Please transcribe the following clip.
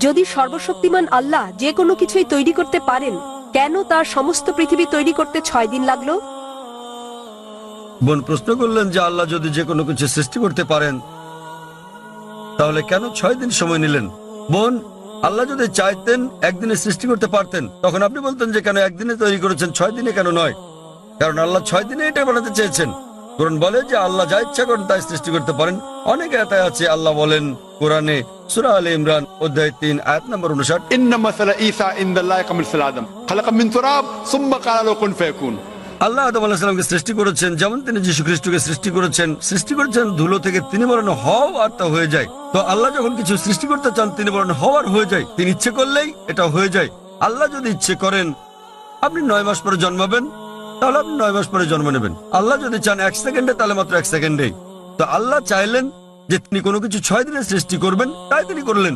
যদি সর্বশক্তিমান আল্লাহ যে কোনো কিছুই তৈরি করতে পারেন, কেন তার সমস্ত পৃথিবী তৈরি করতে 6 দিন লাগলো? বোন প্রশ্ন করলেন যে আল্লাহ যদি যে কোনো কিছু সৃষ্টি করতে পারেন তাহলে কেন 6 দিন সময় নিলেন। বোন, আল্লাহ যদি চাইতেন একদিনে সৃষ্টি করতে পারতেন, তখন আপনি বলতেন যে কেন একদিনে তৈরি করেছেন, 6 দিনে কেন নয়? কারণ আল্লাহ 6 দিনে এটা বানাতে চেয়েছেন। কোরআন বলে যে আল্লাহ যা ইচ্ছা করেন তাই সৃষ্টি করতে পারেন। অনেক আয়াতে আছে আল্লাহ বলেন কোরআনে, সূরা আলে ইমরান অধ্যায় 3 আয়াত নম্বর 59, إن مثل عيسى عند الله كمثل آدم خلق من تراب ثم قال له كن فيكون। আল্লাহ আদম আলাইহিস সালামকে সৃষ্টি করেছেন যেমন তিনি যীশু খ্রিস্টকে সৃষ্টি করেছেন ধুলো থেকে, তিনি বলেন হও আর তা হয়ে যায়। তো আল্লাহ যখন কিছু সৃষ্টি করতে চান তিনি বলেন হও আর হয়ে যায়। তিনি ইচ্ছে করলেই এটা হয়ে যায়। আল্লাহ যদি ইচ্ছে করেন আপনি 9 মাস পরে জন্মাবেন, তাহলে আপনি 9 মাস পরে জন্ম নেবেন। আল্লাহ যদি চান 1 সেকেন্ডে, তাহলে মাত্র 1 সেকেন্ডেই। তো আল্লাহ চাইলেন যে তিনি কোনো কিছু 6 দিনে সৃষ্টি করবেন, তাই তিনি করলেন।